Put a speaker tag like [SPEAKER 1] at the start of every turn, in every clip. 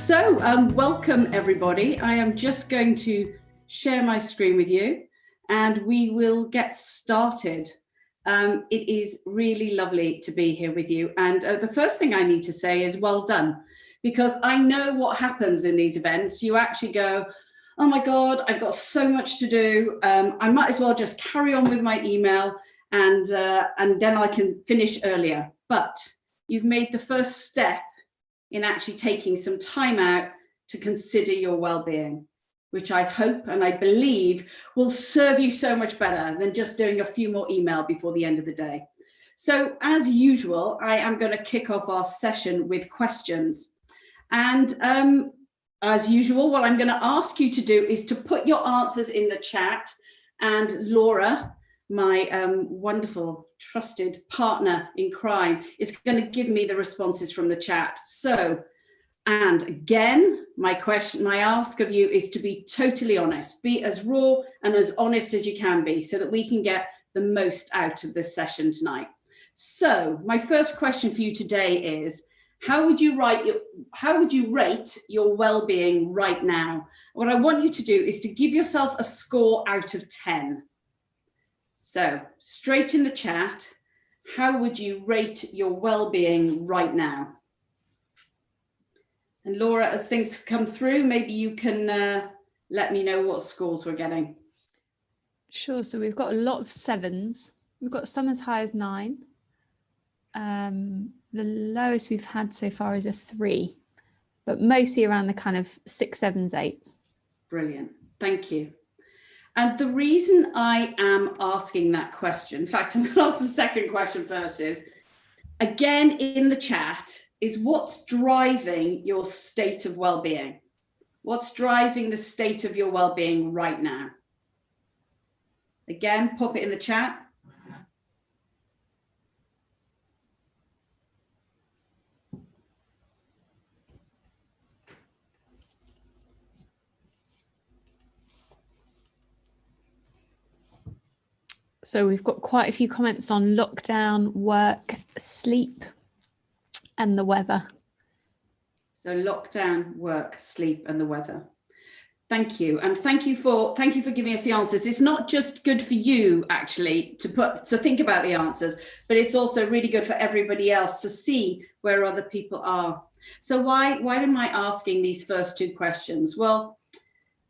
[SPEAKER 1] Welcome everybody. I am just going to share my screen with you and we will get started. It is really lovely to be here with you. And the first thing I need to say is well done, because I know what happens in these events. You actually go, oh my God, I've got so much to do. I might as well just carry on with my email and then I can finish earlier. But you've made the first step in actually taking some time out to consider your well-being, which I hope and I believe will serve you so much better than just doing a few more emails before the end of the day. So as usual, I am going to kick off our session with questions. And as usual, what I'm going to ask you to do is to put your answers in the chat, and Laura, my wonderful trusted partner in crime, is going to give me the responses from the chat. So, and again, my ask of you is to be totally honest, be as raw and as honest as you can be, so that we can get the most out of this session tonight. So my first question for you today is, how would you rate your well-being right now? What I want you to do is to give yourself a score out of 10. So straight in the chat, how would you rate your well-being right now? And Laura, as things come through, maybe you can let me know what scores we're getting.
[SPEAKER 2] Sure, so we've got a lot of 7s. We've got some as high as 9. The lowest we've had so far is a 3, but mostly around the kind of 6, 7s, 8s. Brilliant,
[SPEAKER 1] thank you. And the reason I am asking that question, in fact, I'm going to ask the second question first, is, again, in the chat, is what's driving your state of well-being? What's driving the state of your well-being right now? Again, pop it in the chat.
[SPEAKER 2] So we've got quite a few comments on lockdown, work, sleep, and the weather.
[SPEAKER 1] So lockdown, work, sleep, and the weather. Thank you, and thank you for giving us the answers. It's not just good for you actually to think about the answers, but it's also really good for everybody else to see where other people are. So why am I asking these first two questions? Well,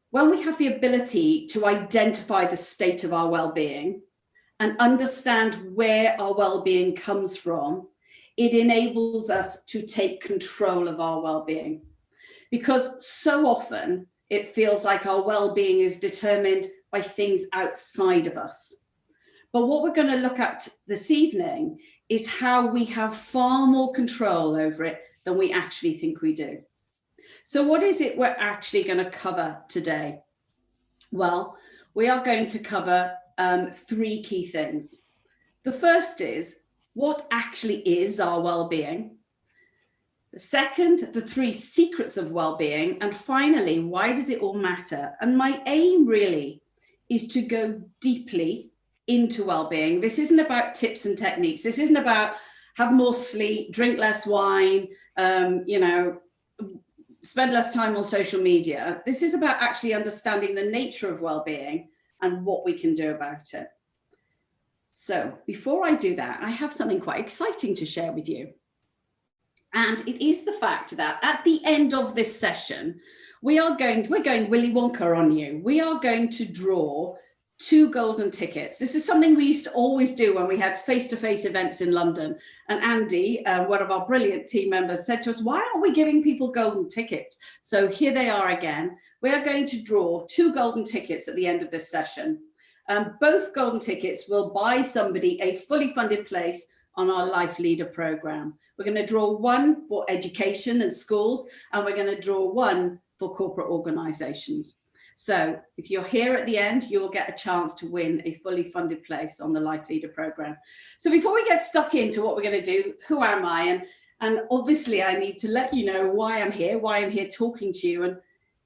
[SPEAKER 1] when we have the ability to identify the state of our well-being and understand where our well-being comes from, it enables us to take control of our well-being. Because so often it feels like our well-being is determined by things outside of us. But what we're going to look at this evening is how we have far more control over it than we actually think we do. So what is it we're actually going to cover today? Well, we are going to cover 3 key things. The first is, what actually is our well-being? The second, the 3 secrets of well-being. And finally, why does it all matter? And my aim really is to go deeply into well-being. This isn't about tips and techniques. This isn't about have more sleep, drink less wine, spend less time on social media. This is about actually understanding the nature of well-being and what we can do about it. So before I do that, I have something quite exciting to share with you. And it is the fact that at the end of this session, we're going Willy Wonka on you. We are going to draw 2 golden tickets. This is something we used to always do when we had face-to-face events in London. And Andy, one of our brilliant team members, said to us, why aren't we giving people golden tickets? So here they are again. We are going to draw 2 golden tickets at the end of this session. Both golden tickets will buy somebody a fully funded place on our Life Leader program. We're going to draw 1 for education and schools, and we're going to draw 1 for corporate organizations. So if you're here at the end, you will get a chance to win a fully funded place on the Life Leader program. So before we get stuck into what we're going to do, who am I? And obviously I need to let you know why I'm here talking to you. And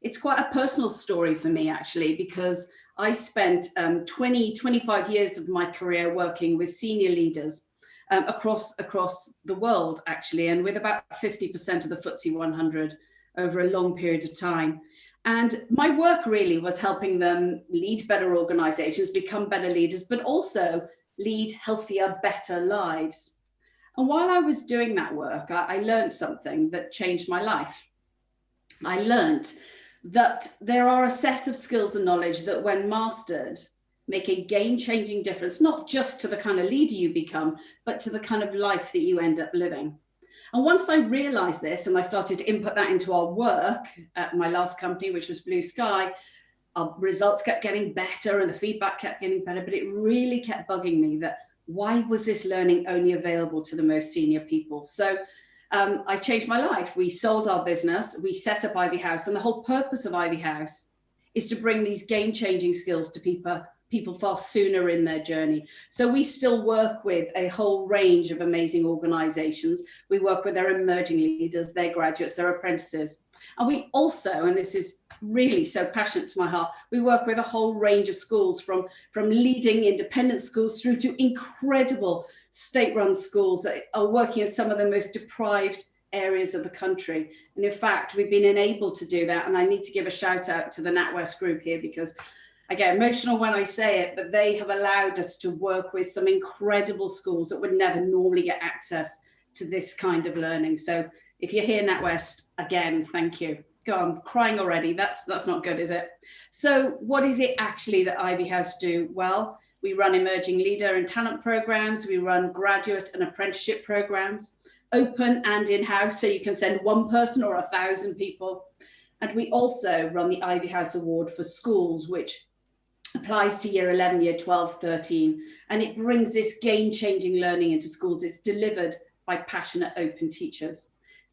[SPEAKER 1] it's quite a personal story for me, actually, because I spent 25 years of my career working with senior leaders across the world, actually, and with about 50% of the FTSE 100 over a long period of time. And my work really was helping them lead better organizations, become better leaders, but also lead healthier, better lives. And while I was doing that work, I learned something that changed my life. I learned that there are a set of skills and knowledge that, when mastered, make a game-changing difference, not just to the kind of leader you become, but to the kind of life that you end up living. And once I realized this and I started to input that into our work at my last company, which was Blue Sky, our results kept getting better and the feedback kept getting better, but it really kept bugging me that why was this learning only available to the most senior people? So I changed my life. We sold our business, we set up Ivy House, and the whole purpose of Ivy House is to bring these game-changing skills to people far sooner in their journey. So we still work with a whole range of amazing organizations. We work with their emerging leaders, their graduates, their apprentices. And we also, and this is really so passionate to my heart, we work with a whole range of schools, from leading independent schools through to incredible state-run schools that are working in some of the most deprived areas of the country. And in fact, we've been enabled to do that. And I need to give a shout out to the NatWest group here, because I get emotional when I say it, but they have allowed us to work with some incredible schools that would never normally get access to this kind of learning. So if you're here, NatWest, again, thank you. God, I'm crying already. That's not good, is it? So what is it actually that Ivy House do? Well, we run emerging leader and talent programs. We run graduate and apprenticeship programs, open and in-house, so you can send one person or 1,000 people. And we also run the Ivy House Award for schools, which applies to year 11, year 12, 13. And it brings this game-changing learning into schools. It's delivered by passionate, open teachers.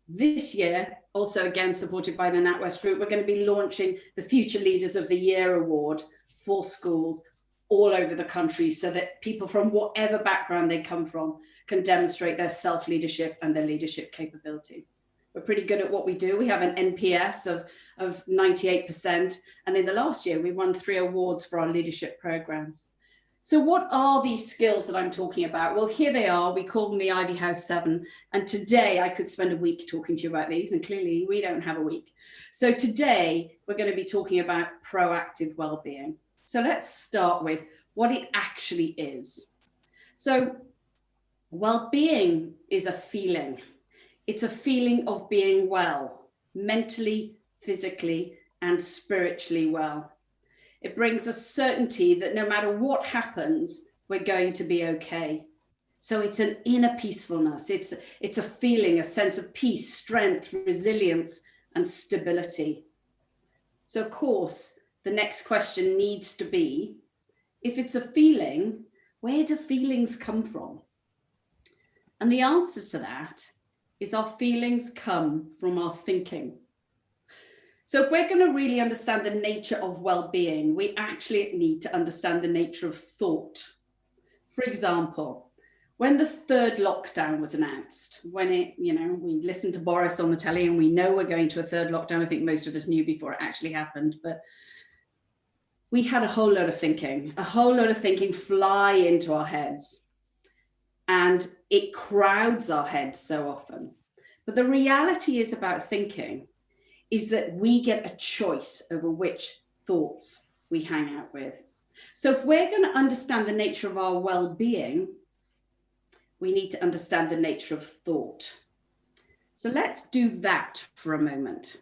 [SPEAKER 1] This year, also again supported by the NatWest Group, we're going to be launching the Future Leaders of the Year Award for schools all over the country, so that people from whatever background they come from can demonstrate their self-leadership and their leadership capability. We're pretty good at what we do. We have an NPS of 98%. And in the last year, we won 3 awards for our leadership programs. So what are these skills that I'm talking about? Well, here they are. We call them the Ivy House 7. And today I could spend a week talking to you about these, and clearly we don't have a week. So today we're going to be talking about proactive well-being. So let's start with what it actually is. So well-being is a feeling. It's a feeling of being well, mentally, physically, and spiritually well. It brings us certainty that no matter what happens, we're going to be okay. So it's an inner peacefulness. It's a feeling, a sense of peace, strength, resilience, and stability. So of course, the next question needs to be, if it's a feeling, where do feelings come from? And the answer to that is our feelings come from our thinking. So if we're going to really understand the nature of well-being, we actually need to understand the nature of thought. For example, when the 3rd lockdown was announced, when we listened to Boris on the telly and we know we're going to a 3rd lockdown, I think most of us knew before it actually happened, but we had a whole load of thinking fly into our heads. And it crowds our heads so often. But the reality is about thinking is that we get a choice over which thoughts we hang out with. So if we're going to understand the nature of our well-being, we need to understand the nature of thought. So let's do that for a moment.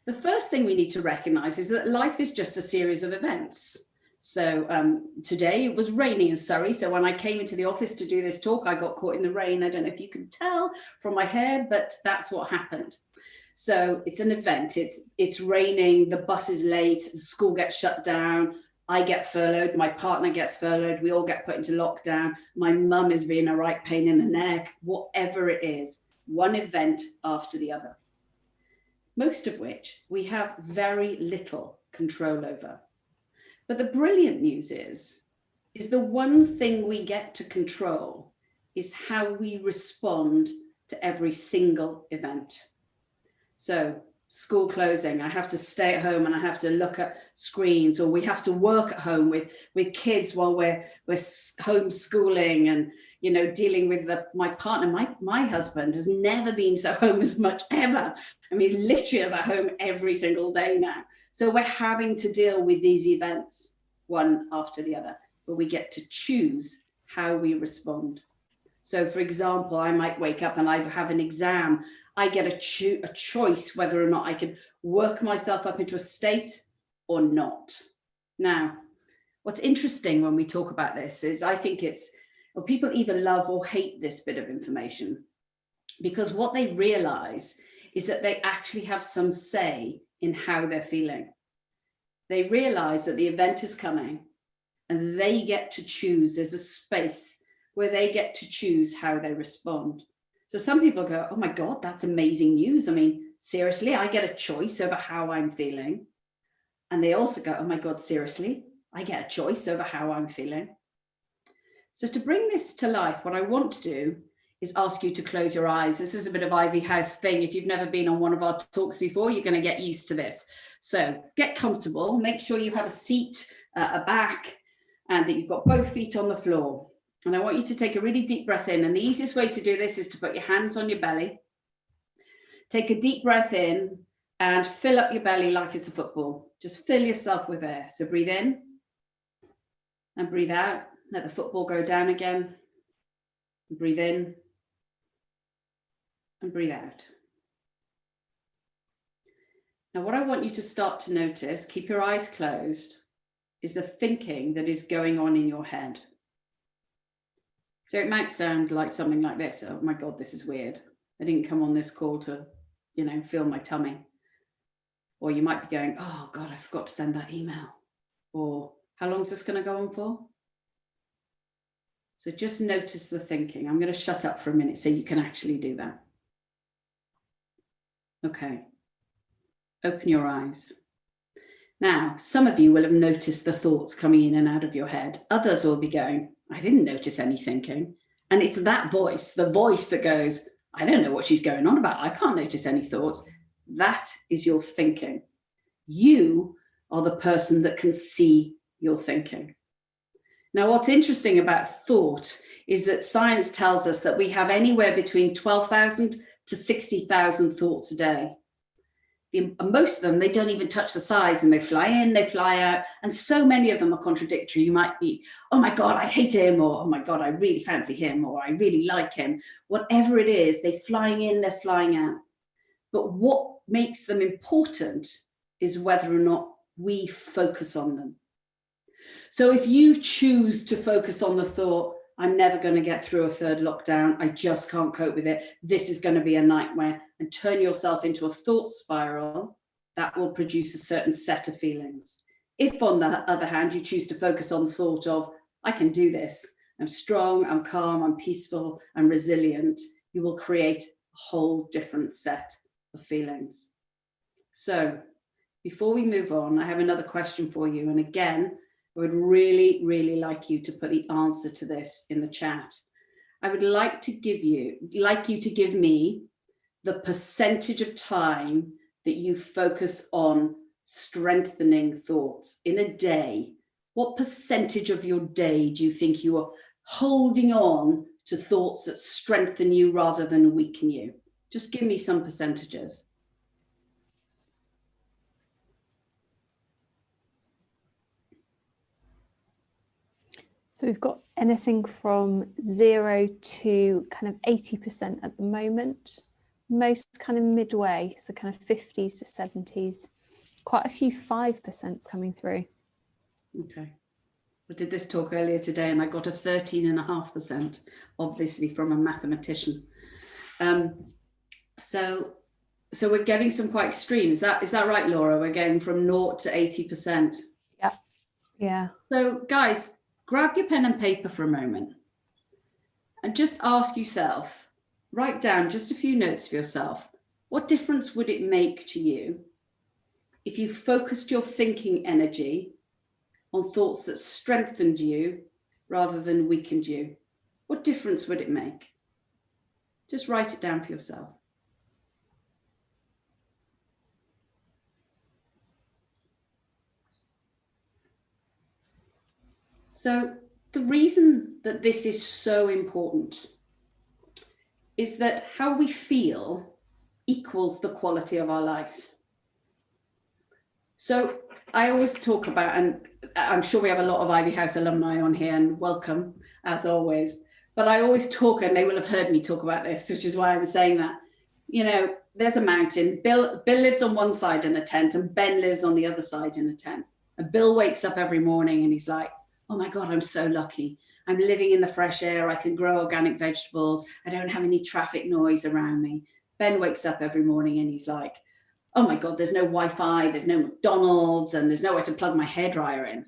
[SPEAKER 1] The first thing we need to recognize is that life is just a series of events. So today it was raining in Surrey. So when I came into the office to do this talk, I got caught in the rain. I don't know if you can tell from my hair, but that's what happened. So it's an event. It's raining, the bus is late, the school gets shut down, I get furloughed, my partner gets furloughed, we all get put into lockdown, my mum is being a right pain in the neck, whatever it is, one event after the other. Most of which we have very little control over. But the brilliant news is the one thing we get to control is how we respond to every single event. So school closing, I have to stay at home and I have to look at screens, or we have to work at home with kids while we're homeschooling, and dealing with my partner. My husband has never been so home as much ever. I mean, literally is at home every single day now. So we're having to deal with these events one after the other, but we get to choose how we respond. So for example, I might wake up and I have an exam. I get a choice whether or not I can work myself up into a state or not. Now, what's interesting when we talk about this is I think people either love or hate this bit of information, because what they realize is that they actually have some say in how they're feeling. They realize that the event is coming and they get to choose. There's a space where they get to choose how they respond. So some people go, oh my God, that's amazing news. I mean, seriously, I get a choice over how I'm feeling. And they also go, oh my God, seriously, I get a choice over how I'm feeling. So to bring this to life, what I want to do is ask you to close your eyes. This is a bit of Ivy House thing. If you've never been on one of our talks before, you're going to get used to this. So get comfortable, make sure you have a seat, a back, and that you've got both feet on the floor. And I want you to take a really deep breath in. And the easiest way to do this is to put your hands on your belly. Take a deep breath in and fill up your belly like it's a football. Just fill yourself with air. So breathe in and breathe out. Let the football go down again. Breathe in and breathe out. Now, what I want you to start to notice, keep your eyes closed, is the thinking that is going on in your head. So it might sound like something like this. Oh my God, this is weird. I didn't come on this call to, feel my tummy. Or you might be going, oh God, I forgot to send that email. Or how long is this going to go on for? So just notice the thinking. I'm going to shut up for a minute so you can actually do that. Okay. Open your eyes. Now, some of you will have noticed the thoughts coming in and out of your head. Others will be going, I didn't notice any thinking. And it's that voice, the voice that goes, I don't know what she's going on about. I can't notice any thoughts. That is your thinking. You are the person that can see your thinking. Now, what's interesting about thought is that science tells us that we have anywhere between 12,000 to 60,000 thoughts a day. Most of them, they don't even touch the size, and they fly in, they fly out, and so many of them are contradictory. You might be, oh my God, I hate him, or oh my God, I really fancy him, or I really like him. Whatever it is, they're flying in, they're flying out. But what makes them important is whether or not we focus on them. So if you choose to focus on the thought, I'm never going to get through a third lockdown, I just can't cope with it, this is going to be a nightmare, and turn yourself into a thought spiral, that will produce a certain set of feelings. If, on the other hand, you choose to focus on the thought of, I can do this, I'm strong, I'm calm, I'm peaceful, I'm resilient, you will create a whole different set of feelings. So before we move on, I have another question for you. And again, I would really, really like you to put the answer to this in the chat. I would like you to give me the percentage of time that you focus on strengthening thoughts in a day. What percentage of your day do you think you are holding on to thoughts that strengthen you rather than weaken you? Just give me some percentages.
[SPEAKER 2] So we've got anything from 0 to kind of 80% at the moment. Most kind of midway, so kind of 50s to 70s. Quite a few 5% coming through.
[SPEAKER 1] Okay. I did this talk earlier today and I got a 13.5%, obviously from a mathematician. So we're getting some quite extreme. Is that right, Laura? We're going from 0 to 80%.
[SPEAKER 2] Yeah. Yeah.
[SPEAKER 1] So guys, grab your pen and paper for a moment and just ask yourself, write down just a few notes for yourself. What difference would it make to you if you focused your thinking energy on thoughts that strengthened you rather than weakened you? What difference would it make? Just write it down for yourself. So the reason that this is so important is that how we feel equals the quality of our life. So I always talk about, and I'm sure we have a lot of Ivy House alumni on here, and welcome as always, but I always talk, and they will have heard me talk about this, which is why I'm saying that, you know, there's a mountain. Bill lives on one side in a tent, and Ben lives on the other side in a tent. And Bill wakes up every morning and he's like, oh my God, I'm so lucky. I'm living in the fresh air. I can grow organic vegetables. I don't have any traffic noise around me. Ben wakes up every morning and he's like, oh my God, there's no Wi-Fi, there's no McDonald's, and there's nowhere to plug my hairdryer in.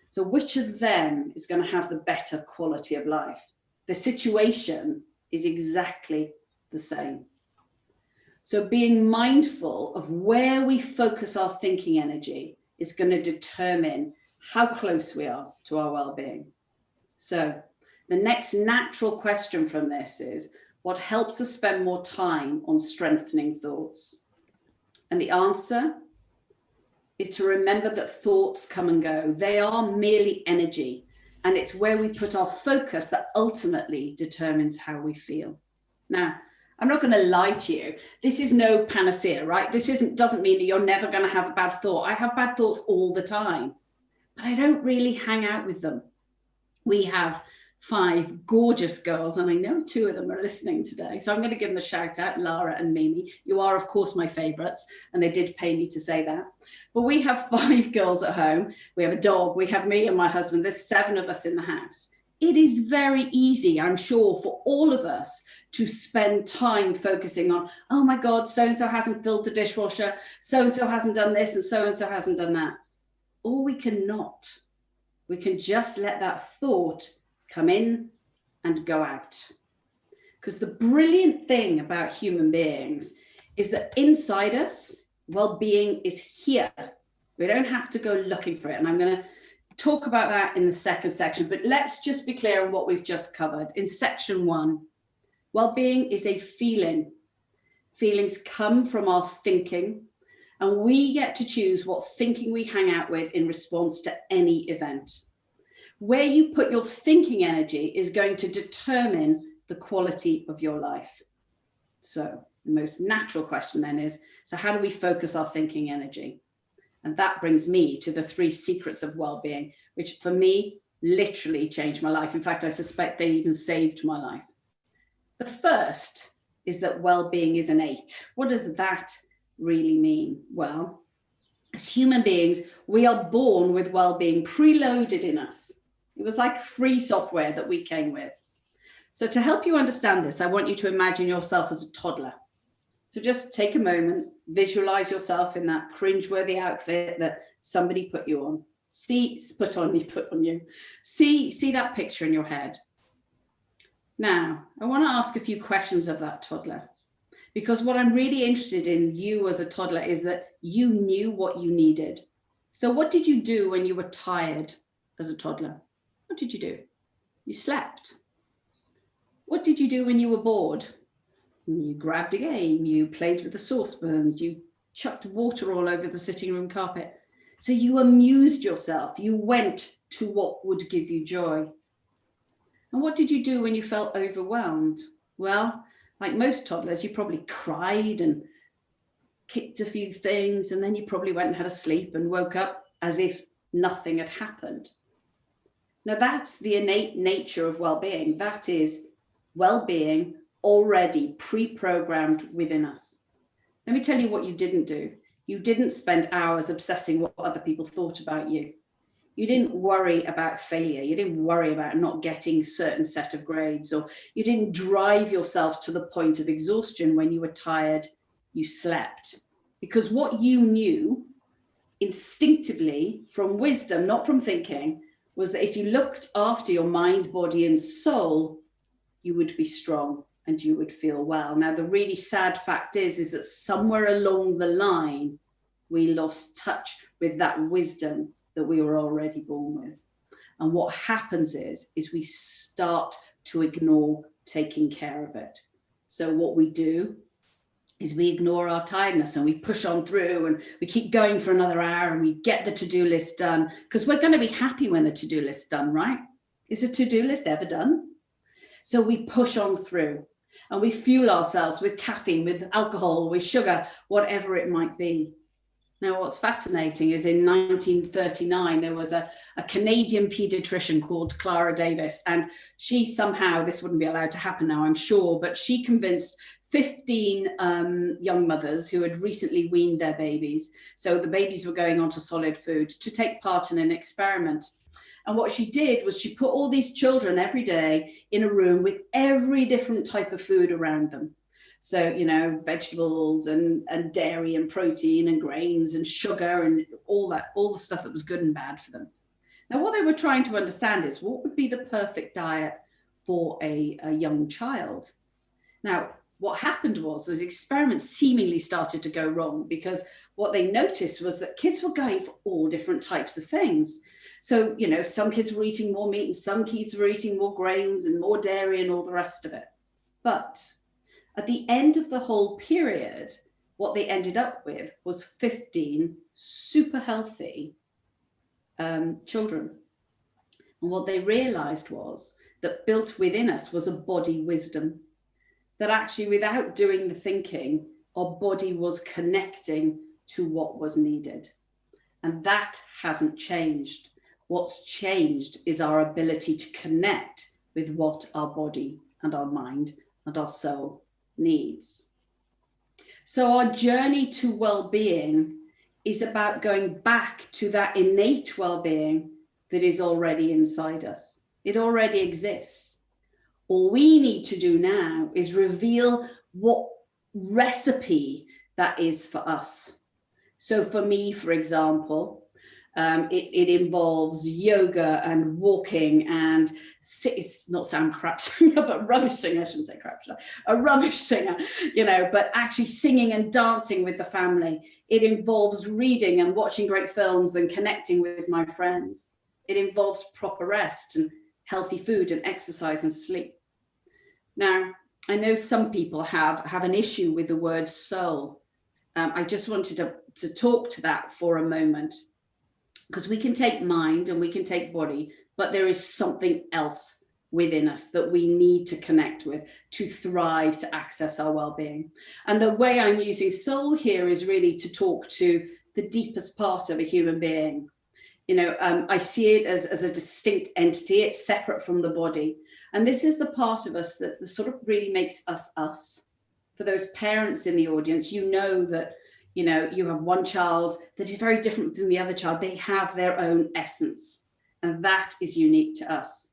[SPEAKER 1] So which of them is going to have the better quality of life? The situation is exactly the same. So being mindful of where we focus our thinking energy is going to determine how close we are to our well-being. So the next natural question from this is, what helps us spend more time on strengthening thoughts? And the answer is to remember that thoughts come and go. They are merely energy, and it's where we put our focus that ultimately determines how we feel. Now, I'm not going to lie to you. This is no panacea, right? This doesn't mean that you're never going to have a bad thought. I have bad thoughts all the time, but I don't really hang out with them. We have 5 gorgeous girls, and I know 2 of them are listening today. So I'm going to give them a shout out, Lara and Mimi. You are, of course, my favorites, and they did pay me to say that. But we have 5 girls at home. We have a dog. We have me and my husband. There's 7 of us in the house. It is very easy, I'm sure, for all of us to spend time focusing on, oh my God, so-and-so hasn't filled the dishwasher, so-and-so hasn't done this, and so-and-so hasn't done that. Or we cannot. We can just let that thought come in and go out. Because the brilliant thing about human beings is that inside us, well-being is here. We don't have to go looking for it. And I'm going to talk about that in the second section, but let's just be clear on what we've just covered. In section 1, well-being is a feeling. Feelings come from our thinking, and we get to choose what thinking we hang out with in response to any event. Where you put your thinking energy is going to determine the quality of your life. So the most natural question then is, so how do we focus our thinking energy? And that brings me to the 3 secrets of well-being, which for me literally changed my life. In fact, I suspect they even saved my life. The first is that well-being is innate. What does that really mean? Well, as human beings, we are born with well-being preloaded in us. It was like free software that we came with. So to help you understand this, I want you to imagine yourself as a toddler. So just take a moment, visualize yourself in that cringeworthy outfit that somebody put you on. See that picture in your head. Now, I want to ask a few questions of that toddler, because what I'm really interested in you as a toddler is that you knew what you needed. So what did you do when you were tired as a toddler? What did you do? You slept. What did you do when you were bored? You grabbed a game, you played with the saucepans, you chucked water all over the sitting room carpet. So you amused yourself. You went to what would give you joy. And what did you do when you felt overwhelmed? Well, like most toddlers, you probably cried and kicked a few things, and then you probably went and had a sleep and woke up as if nothing had happened. Now that's the innate nature of well-being. That is well-being already pre-programmed within us. Let me tell you what you didn't do. You didn't spend hours obsessing what other people thought about you. You didn't worry about failure. You didn't worry about not getting a certain set of grades, or you didn't drive yourself to the point of exhaustion when you were tired. You slept. Because what you knew instinctively from wisdom, not from thinking, was that if you looked after your mind, body, and soul, you would be strong and you would feel well. Now, the really sad fact is that somewhere along the line, we lost touch with that wisdom that we were already born with. And what happens is we start to ignore taking care of it. So what we do is we ignore our tiredness and we push on through and we keep going for another hour and we get the to-do list done, because we're going to be happy when the to-do list's done, right? Is a to-do list ever done? So we push on through and we fuel ourselves with caffeine, with alcohol, with sugar, whatever it might be. Now, what's fascinating is in 1939, there was a Canadian pediatrician called Clara Davis, and she somehow, this wouldn't be allowed to happen now, I'm sure, but she convinced 15 young mothers who had recently weaned their babies, so the babies were going on to solid food, to take part in an experiment. And what she did was she put all these children every day in a room with every different type of food around them. So, you know, vegetables and dairy and protein and grains and sugar and all the stuff that was good and bad for them. Now, what they were trying to understand is what would be the perfect diet for a young child. Now, what happened was those experiments seemingly started to go wrong, because what they noticed was that kids were going for all different types of things. So, you know, some kids were eating more meat and some kids were eating more grains and more dairy and all the rest of it. But at the end of the whole period, what they ended up with was 15 super healthy children. And what they realized was that built within us was a body wisdom, that actually without doing the thinking, our body was connecting to what was needed. And that hasn't changed. What's changed is our ability to connect with what our body and our mind and our soul needs. So our journey to well-being is about going back to that innate well-being that is already inside us. It already exists. All we need to do now is reveal what recipe that is for us. So for me, for example, it involves yoga and walking and it's not sound crap singer, but rubbish singer, I shouldn't say crap, a rubbish singer, you know, but actually singing and dancing with the family. It involves reading and watching great films and connecting with my friends. It involves proper rest and healthy food and exercise and sleep. Now, I know some people have an issue with the word soul. I just wanted to talk to that for a moment, because we can take mind and we can take body, but there is something else within us that we need to connect with to thrive, to access our well-being. And the way I'm using soul here is really to talk to the deepest part of a human being. You know, I see it as a distinct entity. It's separate from the body. And this is the part of us that sort of really makes us us. For those parents in the audience, you know that, you know, you have one child that is very different from the other child. They have their own essence, and that is unique to us.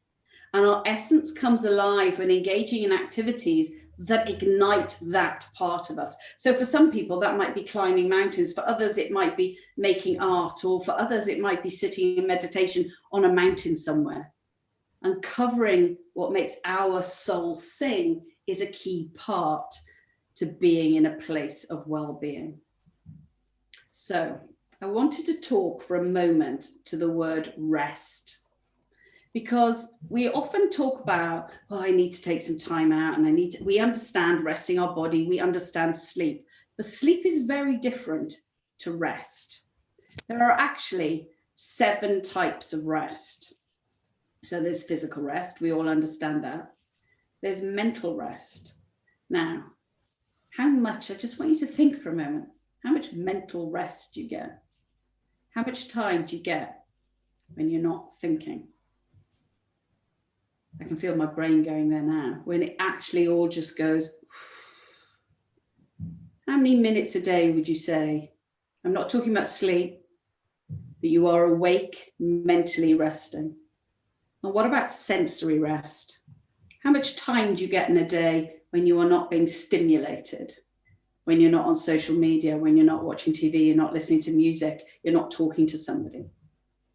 [SPEAKER 1] And our essence comes alive when engaging in activities that ignite that part of us. So for some people, that might be climbing mountains. For others, it might be making art, or for others, it might be sitting in meditation on a mountain somewhere. Uncovering what makes our soul sing is a key part to being in a place of well-being. So I wanted to talk for a moment to the word rest, because we often talk about, oh, I need to take some time out, and we understand resting our body, we understand sleep, but sleep is very different to rest. There are actually 7 types of rest. So there's physical rest, we all understand that. There's mental rest. Now, how much, I just want you to think for a moment, how much mental rest do you get? How much time do you get when you're not thinking? I can feel my brain going there now, when it actually all just goes. How many minutes a day would you say? I'm not talking about sleep, that you are awake, mentally resting. And what about sensory rest? How much time do you get in a day when you are not being stimulated? When you're not on social media, when you're not watching TV, you're not listening to music, you're not talking to somebody.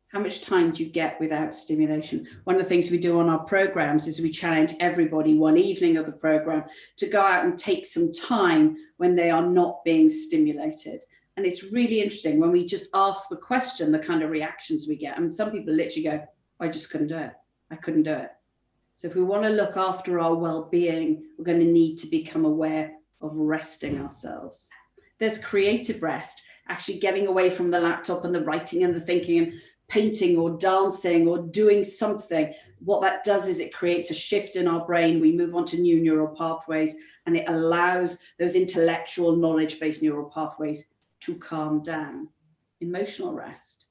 [SPEAKER 1] How much time do you get without stimulation? One of the things we do on our programs is we challenge everybody one evening of the program to go out and take some time when they are not being stimulated. And it's really interesting when we just ask the question, the kind of reactions we get. I mean, some people literally go, I just couldn't do it. I couldn't do it. So if we want to look after our well-being, we're going to need to become aware of resting ourselves. There's creative rest, actually getting away from the laptop and the writing and the thinking and painting or dancing or doing something. What that does is it creates a shift in our brain. We move on to new neural pathways, and it allows those intellectual knowledge-based neural pathways to calm down. Emotional rest.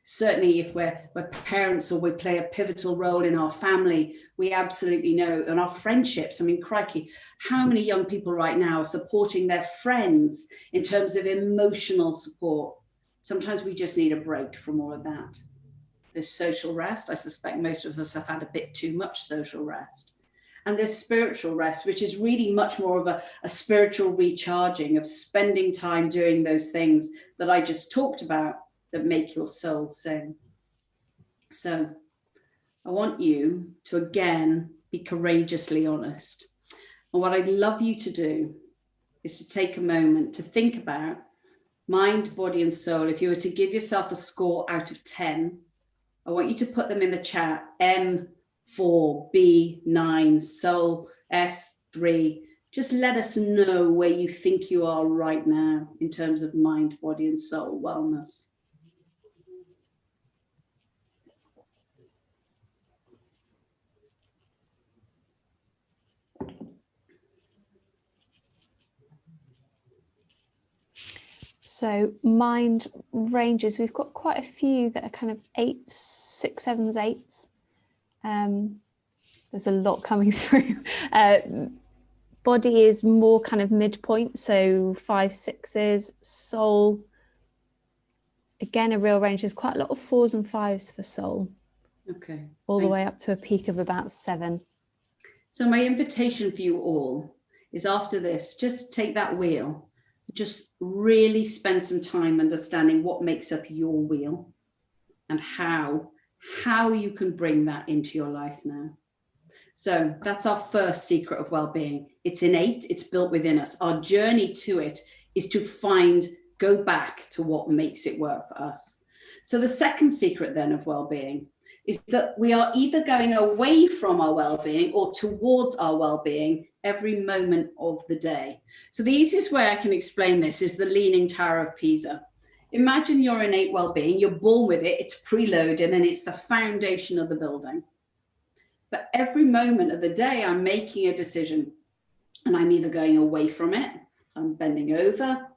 [SPEAKER 1] Certainly if we're parents or we play a pivotal role in our family, we absolutely know, and our friendships, I mean, crikey, how many young people right now are supporting their friends in terms of emotional support? Sometimes we just need a break from all of that. There's social rest. I suspect most of us have had a bit too much social rest. And there's spiritual rest, which is really much more of a spiritual recharging, of spending time doing those things that I just talked about that make your soul sing. So I want you to again be courageously honest. And what I'd love you to do is to take a moment to think about mind, body, and soul. If you were to give yourself a score out of 10, I want you to put them in the chat. M4, B9, soul, S3. Just let us know where you think you are right now in terms of mind, body, and soul wellness.
[SPEAKER 2] So mind ranges, we've got quite a few that are kind of 8s, 6, 7s, 8s. There's a lot coming through. Body is more kind of midpoint, so 5, 6s. Soul, again, a real range. There's quite a lot of 4s and 5s for soul.
[SPEAKER 1] Okay.
[SPEAKER 2] All the way up to a peak of about 7.
[SPEAKER 1] So my invitation for you all is, after this, just take that wheel. Just really spend some time understanding what makes up your wheel and how you can bring that into your life now. So that's our first secret of well-being. It's innate, it's built within us. Our journey to it is to go back to what makes it work for us. So the second secret then of well-being is that we are either going away from our well-being or towards our well-being every moment of the day. So the easiest way I can explain this is the Leaning Tower of Pisa. Imagine your innate well-being, you're born with it, it's preloaded, and it's the foundation of the building. But every moment of the day, I'm making a decision, and I'm either going away from it, so I'm bending over,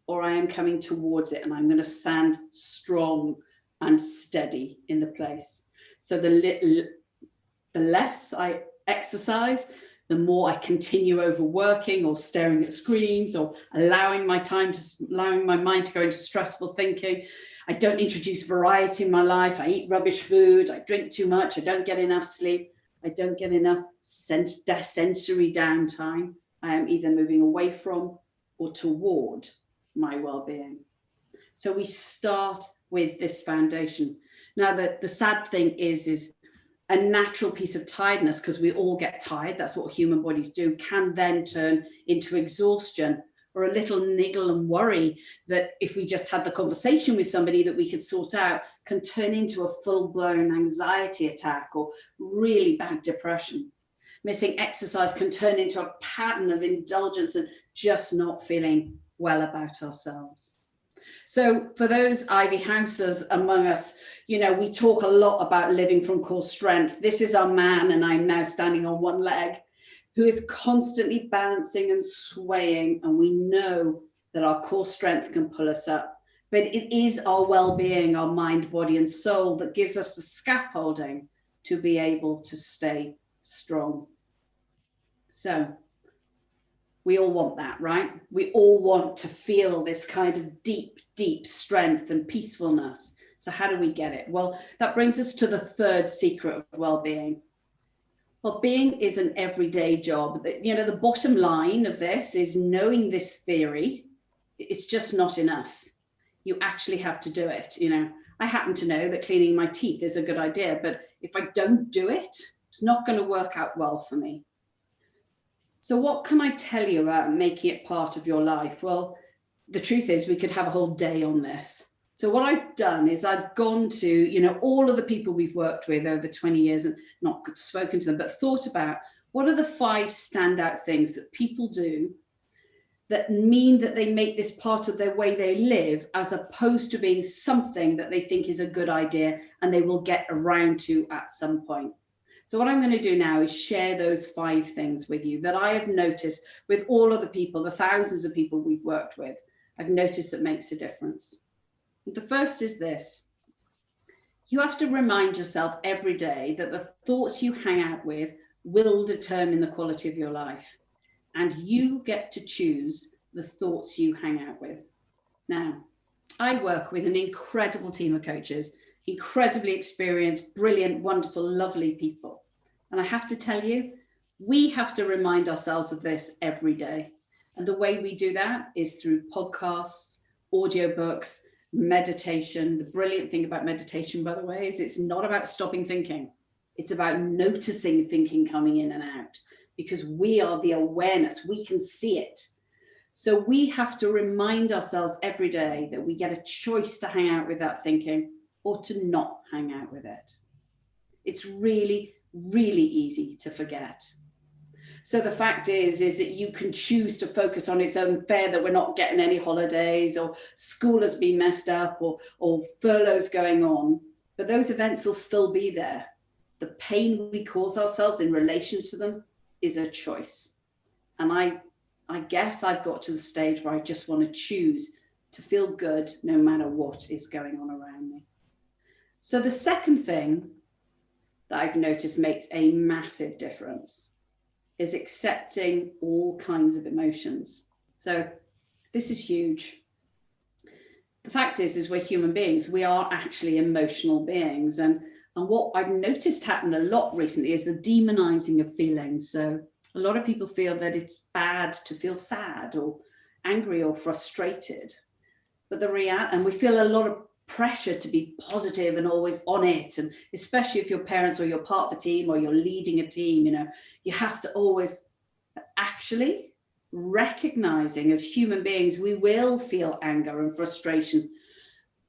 [SPEAKER 1] or I am coming towards it, and I'm going to stand strong and steady in the place. So the less I exercise, the more I continue overworking or staring at screens or allowing my mind to go into stressful thinking. I don't introduce variety in my life. I eat rubbish food. I drink too much. I don't get enough sleep. I don't get enough sensory downtime. I am either moving away from or toward my well-being. So we start with this foundation. Now, the sad thing is a natural piece of tiredness, because we all get tired, that's what human bodies do, can then turn into exhaustion or a little niggle and worry that, if we just had the conversation with somebody that we could sort out, can turn into a full-blown anxiety attack or really bad depression. Missing exercise can turn into a pattern of indulgence and just not feeling well about ourselves. So for those Ivy Housers among us, you know, we talk a lot about living from core strength. This is our man, and I'm now standing on one leg, who is constantly balancing and swaying. And we know that our core strength can pull us up. But it is our well-being, our mind, body, and soul that gives us the scaffolding to be able to stay strong. So we all want that, right? We all want to feel this kind of deep, deep strength and peacefulness. So how do we get it? Well, that brings us to the third secret of well-being. Well-being is an everyday job. You know, the bottom line of this is, knowing this theory, it's just not enough. You actually have to do it. You know, I happen to know that cleaning my teeth is a good idea, but if I don't do it, it's not going to work out well for me. So what can I tell you about making it part of your life? Well, the truth is, we could have a whole day on this. So what I've done is I've gone to, you know, all of the people we've worked with over 20 years, and not spoken to them, but thought about what are the 5 standout things that people do that mean that they make this part of their way they live, as opposed to being something that they think is a good idea and they will get around to at some point. So what I'm going to do now is share those 5 things with you that I have noticed with all of the people, the thousands of people we've worked with. I've noticed that makes a difference. The first is this. You have to remind yourself every day that the thoughts you hang out with will determine the quality of your life. And you get to choose the thoughts you hang out with. Now, I work with an incredible team of coaches, incredibly experienced, brilliant, wonderful, lovely people. And I have to tell you, we have to remind ourselves of this every day. And the way we do that is through podcasts, audiobooks, meditation. The brilliant thing about meditation, by the way, is it's not about stopping thinking. It's about noticing thinking coming in and out, because we are the awareness, we can see it. So we have to remind ourselves every day that we get a choice to hang out with that thinking or to not hang out with it. It's really, really easy to forget. So the fact is that you can choose to focus on it's unfair that we're not getting any holidays, or school has been messed up, or furloughs going on, but those events will still be there. The pain we cause ourselves in relation to them is a choice. And I guess I've got to the stage where I just want to choose to feel good no matter what is going on around me. So the second thing that I've noticed makes a massive difference is accepting all kinds of emotions. So this is huge. The fact is we're human beings. We are actually emotional beings. And what I've noticed happen a lot recently is the demonizing of feelings. So a lot of people feel that it's bad to feel sad or angry or frustrated. But and we feel a lot of pressure to be positive and always on it. And especially if you're parents or you're part of a team or you're leading a team, you have to always actually recognizing as human beings, we will feel anger and frustration,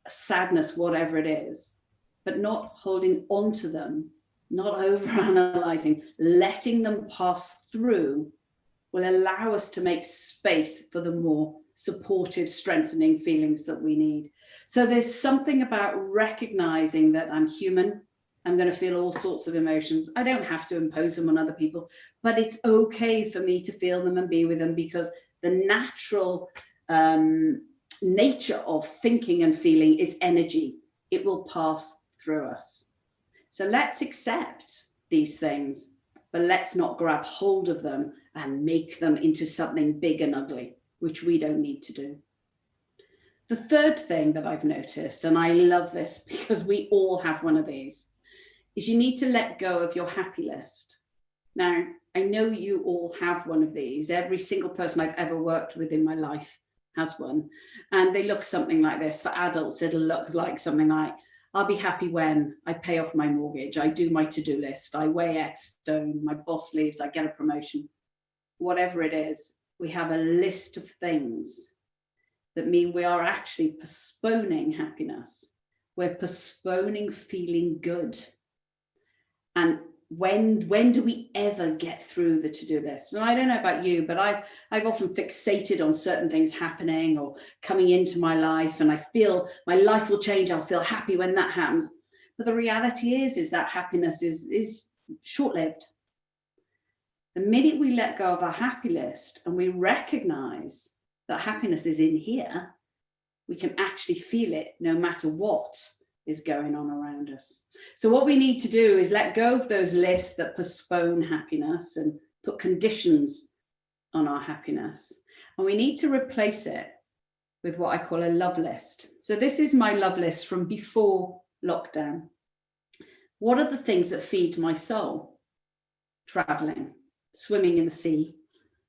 [SPEAKER 1] sadness, whatever it is, but not holding on to them, not overanalyzing, letting them pass through will allow us to make space for the more supportive, strengthening feelings that we need. So there's something about recognizing that I'm human. I'm going to feel all sorts of emotions. I don't have to impose them on other people, but it's okay for me to feel them and be with them, because the natural nature of thinking and feeling is energy. It will pass through us. So let's accept these things, but let's not grab hold of them and make them into something big and ugly, which we don't need to do. The third thing that I've noticed, and I love this because we all have one of these, is you need to let go of your happy list. Now, I know you all have one of these. Every single person I've ever worked with in my life has one. And they look something like this. For adults, it'll look like something like, I'll be happy when I pay off my mortgage, I do my to-do list, I weigh X stone, my boss leaves, I get a promotion. Whatever it is, we have a list of things that mean we are actually postponing happiness. We're postponing feeling good. And when do we ever get through the to-do list? And I don't know about you, but I've often fixated on certain things happening or coming into my life, and I feel my life will change. I'll feel happy when that happens. But the reality is that happiness is short-lived. The minute we let go of our happy list and we recognize that happiness is in here, we can actually feel it no matter what is going on around us. So what we need to do is let go of those lists that postpone happiness and put conditions on our happiness. And we need to replace it with what I call a love list. So this is my love list from before lockdown. What are the things that feed my soul? Traveling, swimming in the sea.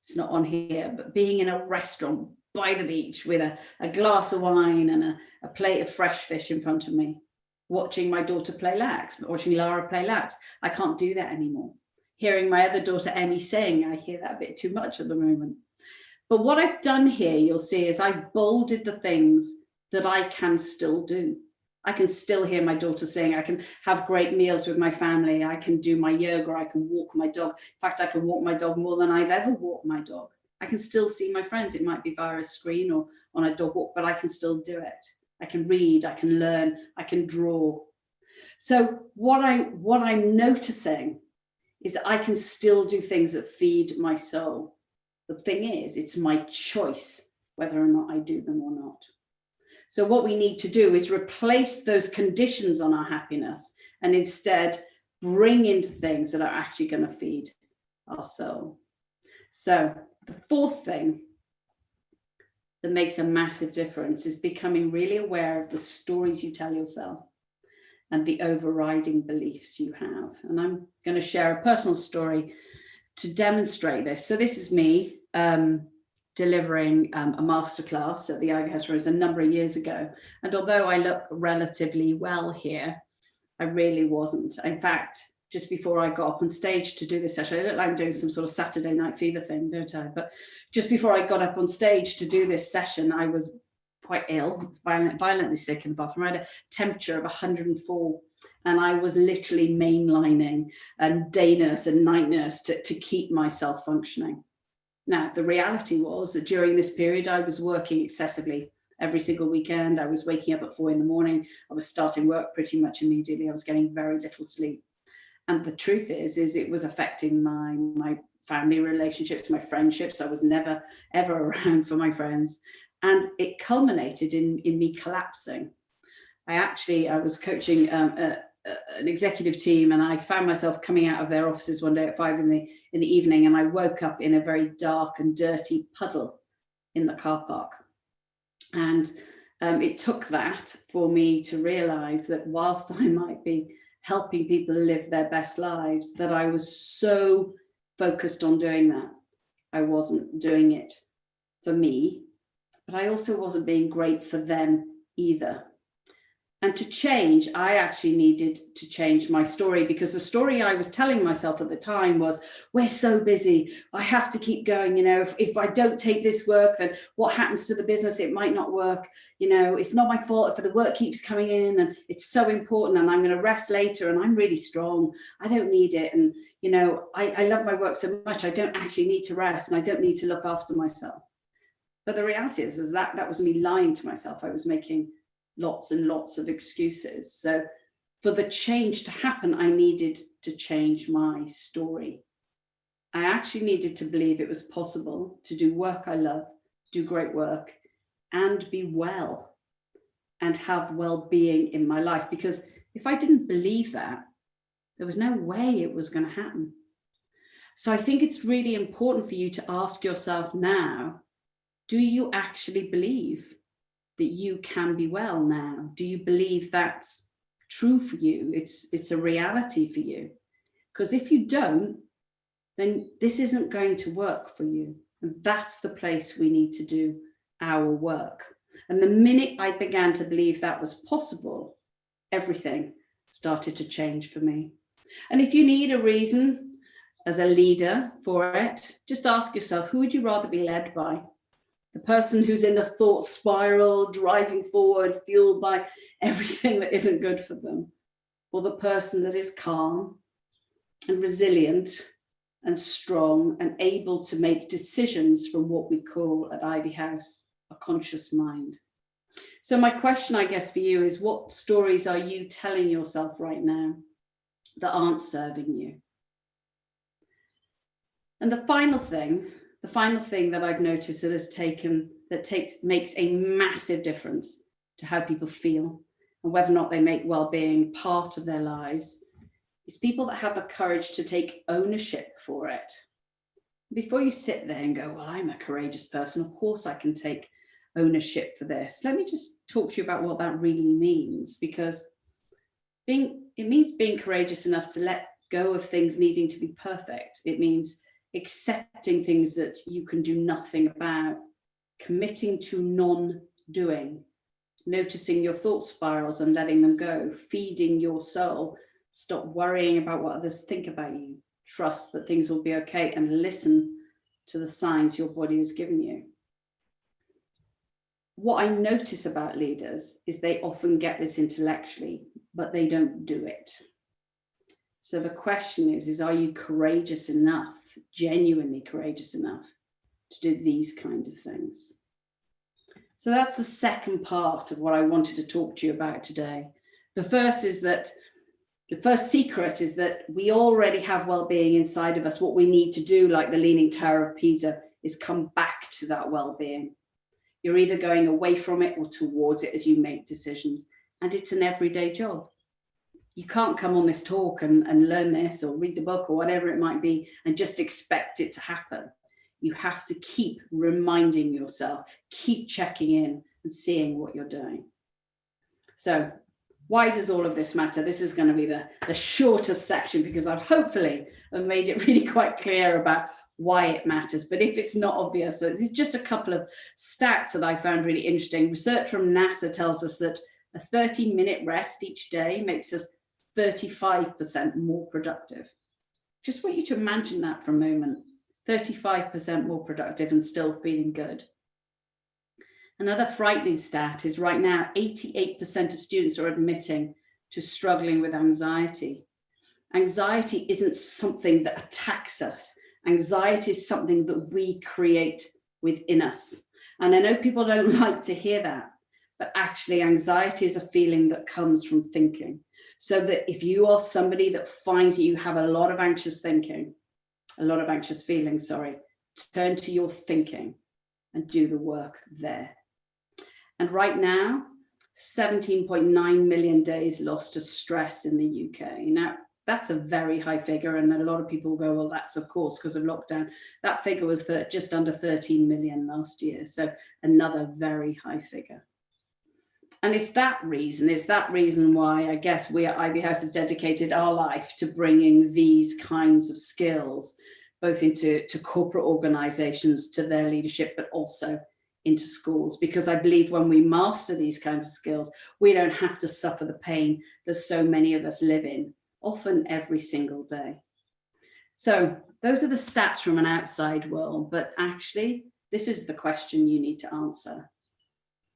[SPEAKER 1] It's not on here, but being in a restaurant by the beach with a glass of wine and a plate of fresh fish in front of me. Watching my daughter play lax, watching Lara play lax. I can't do that anymore. Hearing my other daughter, Emmy, sing, I hear that a bit too much at the moment. But what I've done here, you'll see, is I bolded the things that I can still do. I can still hear my daughter sing. I can have great meals with my family. I can do my yoga. I can walk my dog. In fact, I can walk my dog more than I've ever walked my dog. I can still see my friends. It might be via a screen or on a dog walk, but I can still do it. I can read, I can learn, I can draw. So what I'm noticing is that I can still do things that feed my soul. The thing is, it's my choice whether or not I do them or not. So what we need to do is replace those conditions on our happiness and instead bring into things that are actually going to feed our soul. So the fourth thing that makes a massive difference is becoming really aware of the stories you tell yourself and the overriding beliefs you have. And I'm going to share a personal story to demonstrate this. So this is me delivering a masterclass at the Ivy House Rose a number of years ago. And although I look relatively well here, I really wasn't. In fact, just before I got up on stage to do this session, I look like I'm doing some sort of Saturday Night Fever thing, don't I? But just before I got up on stage to do this session, I was quite ill, violently sick in the bathroom. I had a temperature of 104, and I was literally mainlining and day nurse and night nurse to keep myself functioning. Now, the reality was that during this period, I was working excessively every single weekend. I was waking up at 4 in the morning. I was starting work pretty much immediately. I was getting very little sleep. And the truth is it was affecting my family relationships, my friendships. I was never, ever around for my friends. And it culminated in me collapsing. I was coaching an executive team, and I found myself coming out of their offices one day at 5 in the evening, and I woke up in a very dark and dirty puddle in the car park. And it took that for me to realize that whilst I might be helping people live their best lives, that I was so focused on doing that, I wasn't doing it for me, but I also wasn't being great for them either. And to change, I actually needed to change my story, because the story I was telling myself at the time was, we're so busy, I have to keep going. You know, if I don't take this work, then what happens to the business? It might not work. You know, it's not my fault if the work keeps coming in, and it's so important, and I'm going to rest later, and I'm really strong. I don't need it. And, you know, I love my work so much, I don't actually need to rest, and I don't need to look after myself. But the reality is that was me lying to myself. I was making lots and lots of excuses. So for the change to happen, I needed to change my story. I actually needed to believe it was possible to do work I love, do great work, and be well, and have well-being in my life. Because if I didn't believe that, there was no way it was going to happen. So I think it's really important for you to ask yourself now, do you actually believe that you can be well now? Do you believe that's true for you? It's a reality for you? Because if you don't, then this isn't going to work for you. And that's the place we need to do our work. And the minute I began to believe that was possible, everything started to change for me. And if you need a reason as a leader for it, just ask yourself, who would you rather be led by? The person who's in the thought spiral, driving forward, fueled by everything that isn't good for them, or the person that is calm and resilient and strong and able to make decisions from what we call at Ivy House a conscious mind? So my question, I guess, for you is, what stories are you telling yourself right now that aren't serving you? And the final thing that I've noticed makes a massive difference to how people feel and whether or not they make well-being part of their lives is people that have the courage to take ownership for it. Before you sit there and go, well, I'm a courageous person, of course I can take ownership for this. Let me just talk to you about what that really means, because it means being courageous enough to let go of things needing to be perfect. It means accepting things that you can do nothing about, committing to non-doing, noticing your thought spirals and letting them go, feeding your soul, stop worrying about what others think about you, trust that things will be okay, and listen to the signs your body has given you. What I notice about leaders is they often get this intellectually, but they don't do it. So the question is are you courageous enough, genuinely courageous enough, to do these kind of things. So that's the second part of what I wanted to talk to you about today. The first secret is that we already have well-being inside of us. What we need to do, like the Leaning Tower of Pisa, is come back to that well-being. You're either going away from it or towards it as you make decisions. And it's an everyday job. You can't come on this talk and learn this or read the book or whatever it might be and just expect it to happen. You have to keep reminding yourself, keep checking in and seeing what you're doing. So why does all of this matter? This is going to be the shortest section because I've hopefully made it really quite clear about why it matters. But if it's not obvious, so there's just a couple of stats that I found really interesting. Research from NASA tells us that a 30-minute rest each day makes us 35% more productive. Just want you to imagine that for a moment. 35% more productive and still feeling good. Another frightening stat is right now, 88% of students are admitting to struggling with anxiety. Anxiety isn't something that attacks us. Anxiety is something that we create within us. And I know people don't like to hear that, but actually anxiety is a feeling that comes from thinking. So that if you are somebody that finds that you have a lot of anxious thinking, a lot of anxious feelings, turn to your thinking and do the work there. And right now, 17.9 million days lost to stress in the UK. Now, that's a very high figure. And a lot of people go, well, that's of course because of lockdown. That figure was just under 13 million last year. So another very high figure. And it's that reason why I guess we at Ivy House have dedicated our life to bringing these kinds of skills, both into corporate organizations, to their leadership, but also into schools, because I believe when we master these kinds of skills, we don't have to suffer the pain that so many of us live in, often every single day. So those are the stats from an outside world, but actually, this is the question you need to answer.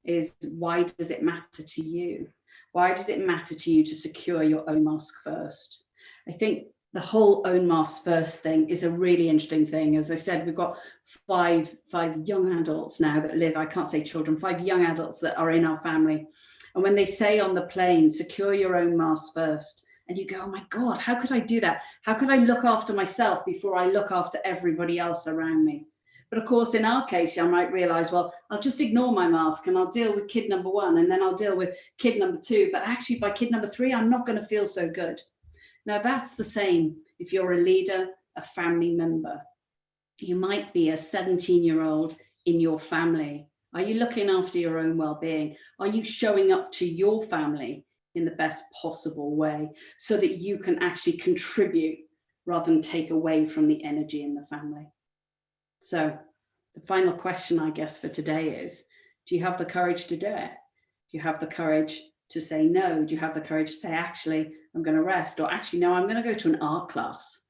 [SPEAKER 1] Is why does it matter to you? Why does it matter to you to secure your own mask first? I think the whole own mask first thing is a really interesting thing. As I said, we've got five young adults now that live, I can't say children, 5 young adults that are in our family. And when they say on the plane, secure your own mask first, and you go, oh my God, how could I do that? How could I look after myself before I look after everybody else around me? But of course, in our case, I might realize, well, I'll just ignore my mask and I'll deal with kid number 1 and then I'll deal with kid number 2. But actually by kid number 3, I'm not going to feel so good. Now, that's the same if you're a leader, a family member. You might be a 17-year-old in your family. Are you looking after your own well-being? Are you showing up to your family in the best possible way so that you can actually contribute rather than take away from the energy in the family? So the final question, I guess, for today is, do you have the courage to do it? Do you have the courage to say no? Do you have the courage to say, actually, I'm going to rest? Or actually, no, I'm going to go to an art class.